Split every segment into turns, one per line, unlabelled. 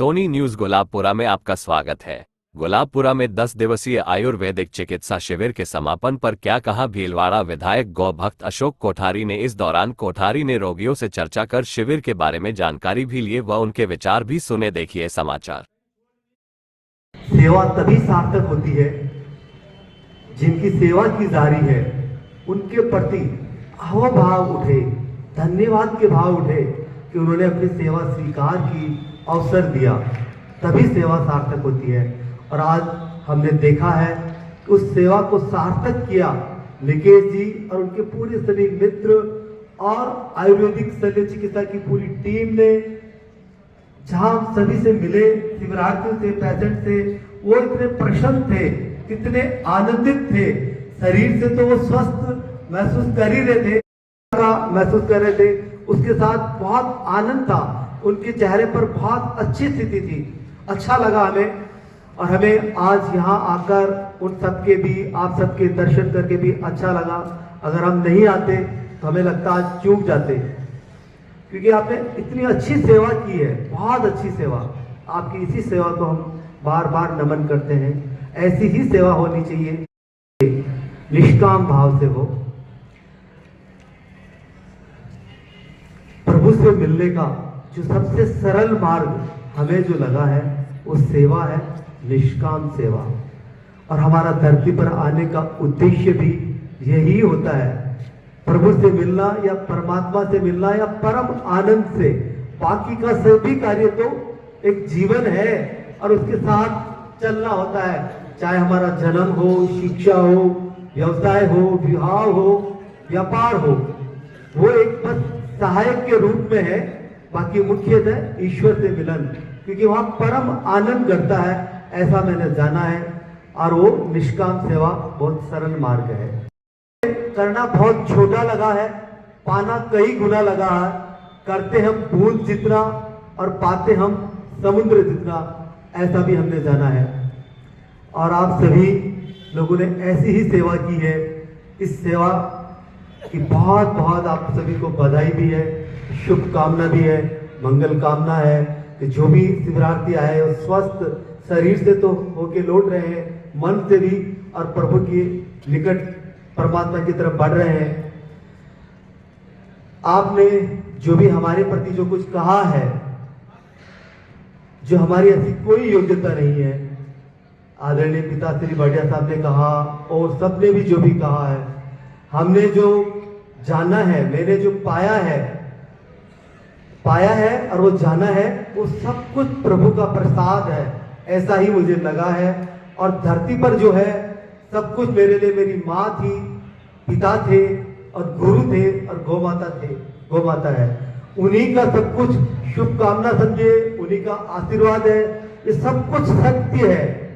Soni news Gulabpura में आपका स्वागत है। गुलाबपुरा में 10 दिवसीय आयुर्वेदिक चिकित्सा शिविर के समापन पर क्या कहा भीलवाड़ा विधायक गौभक्त अशोक कोठारी ने। इस दौरान कोठारी ने रोगियों से चर्चा कर शिविर के बारे में जानकारी भी लिए व उनके विचार भी सुने। देखिए समाचार।
सेवा तभी सार्थक होती है जिनकी सेवा की जारी है उनके प्रति अहोभाव उठे, धन्यवाद के भाव उठे कि उन्होंने अपनी सेवा स्वीकार की, अवसर दिया, तभी सेवा सार्थक होती है। और आज हमने देखा है कि उस सेवा को सार्थक किया निकेश जी और उनके पूरे सभी मित्र और आयुर्वेदिक शल्य चिकित्सा की पूरी टीम ने। जहां सभी से मिले, शिविरार्थियों से, पेशेंट से, वो इतने प्रसन्न थे, कितने आनंदित थे। शरीर से तो वो स्वस्थ महसूस कर ही रहे थे, महसूस कर रहे थे, उसके साथ बहुत आनंद था, उनके चेहरे पर बहुत अच्छी स्थिति थी। अच्छा लगा हमें, और हमें आज यहाँ आकर उन सबके भी, आप सबके दर्शन करके भी अच्छा लगा। अगर हम नहीं आते तो हमें लगता आज चूक जाते, क्योंकि आपने इतनी अच्छी सेवा की है, बहुत अच्छी सेवा। आपकी इसी सेवा को हम बार बार नमन करते हैं। ऐसी ही सेवा होनी चाहिए, निष्काम भाव से हो। प्रभु से मिलने का जो सबसे सरल मार्ग हमें जो लगा है वो सेवा है, निष्काम सेवा। और हमारा धरती पर आने का उद्देश्य भी यही होता है, प्रभु से मिलना या परमात्मा से मिलना या परम आनंद से। बाकी का सभी कार्य तो एक जीवन है और उसके साथ चलना होता है, चाहे हमारा जन्म हो, शिक्षा हो, व्यवसाय हो, विवाह हो, व्यापार हो, वो एक बस सहायक के रूप में है। बाकी मुख्यतः ईश्वर से मिलन, क्योंकि वहां परम आनंद करता है, ऐसा मैंने जाना है। और वो निष्काम सेवा बहुत सरल मार्ग है। करना बहुत छोटा लगा है, पाना कई गुना लगा है। करते हम बूंद जितना और पाते हम समुद्र जितना, ऐसा भी हमने जाना है। और आप सभी लोगों ने ऐसी ही सेवा की है। इस सेवा की बहुत बहुत आप सभी को बधाई भी है, शुभकामना भी है, मंगल कामना है कि जो भी शिविरार्थी आए वो स्वस्थ शरीर से तो होके लौट रहे हैं, मन से भी, और प्रभु के निकट परमात्मा की तरफ बढ़ रहे हैं। आपने जो भी हमारे प्रति जो कुछ कहा है, जो हमारी ऐसी कोई योग्यता नहीं है, आदरणीय पिता श्री भाटिया साहब ने कहा और सबने भी जो भी कहा है, हमने जो जाना है, मैंने जो पाया है और वो जाना है, वो सब कुछ प्रभु का प्रसाद है, ऐसा ही मुझे लगा है। और धरती पर जो है सब कुछ मेरे लिए मेरी माँ थी, पिता थे और गुरु थे और गौमाता है। उन्हीं का सब कुछ शुभकामना समझे, उन्हीं का आशीर्वाद है, ये सब कुछ सत्य है।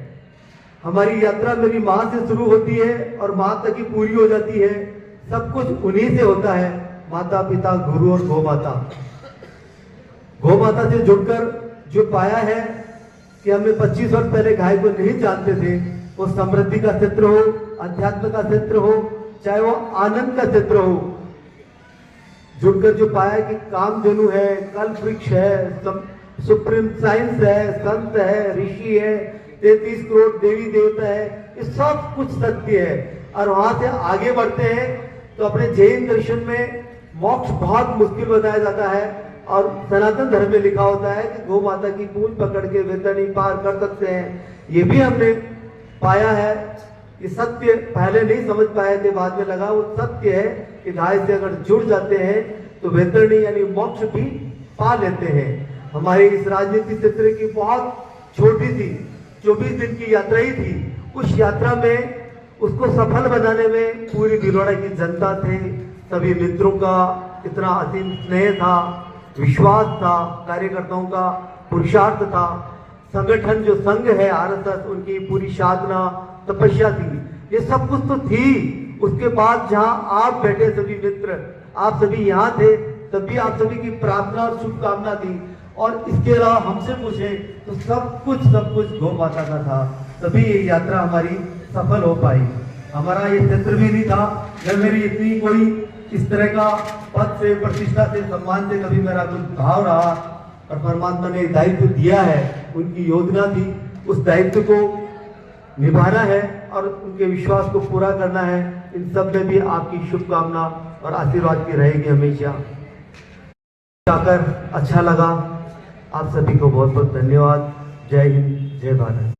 हमारी यात्रा मेरी माँ से शुरू होती है और माँ तक ही पूरी हो जाती है। सब कुछ उन्हीं से होता है, माता पिता गुरु और गौमाता से जुड़कर जो पाया है कि हमें 25 वर्ष पहले गाय को नहीं जानते थे। वो समृद्धि का क्षेत्र हो, अध्यात्म का क्षेत्र हो, चाहे वो आनंद का क्षेत्र हो, जुड़कर जो पाया कि कामधेनु है, कल्प वृक्ष है, सुप्रीम साइंस है, संत है, ऋषि है, 33 करोड़ देवी देवता है, ये सब कुछ सत्य है। और वहां से आगे बढ़ते हैं तो अपने जैन दर्शन में मोक्ष बहुत मुश्किल बताया जाता है, और सनातन धर्म में लिखा होता है कि गौ माता की पूंछ पकड़ के वेतनी पार कर सकते हैं। ये भी हमने पाया है। ये सत्य पहले नहीं समझ पाए थे, बाद में लगा वो सत्य है कि गाय से अगर जुड़ जाते हैं तो वेतनी यानी मोक्ष भी पा लेते हैं। हमारी इस राजनीति क्षेत्र की बहुत छोटी सी 24 दिन की यात्रा ही थी। उस यात्रा में उसको सफल बनाने में पूरी भीलवाड़ा की जनता थे, सभी मित्रों का इतना असीम स्नेह था, विश्वास था, कार्यकर्ताओं का पुरुषार्थ था, संगठन जो संघ है आरएसएस, उनकी पूरी साधना तपस्या थी, ये सब कुछ तो थी। उसके बाद जहां आप बैठे सभी मित्र, आप सभी यहाँ थे, तभी आप सभी की प्रार्थना और शुभकामना थी। और इसके अलावा हमसे पूछे तो सब कुछ गौ माता का था, तभी ये यात्रा हमारी सफल हो पाई। हमारा ये क्षेत्र भी नहीं था, जब मेरी इतनी कोई इस तरह का पद से, प्रतिष्ठा से, सम्मान से कभी मेरा कुछ भाव रहा, और परमात्मा ने दायित्व दिया है, उनकी योजना थी, उस दायित्व को निभाना है और उनके विश्वास को पूरा करना है। इन सब में भी आपकी शुभकामना और आशीर्वाद की रहेगी हमेशा। जाकर अच्छा लगा। आप सभी को बहुत बहुत धन्यवाद। जय हिंद, जय भारत।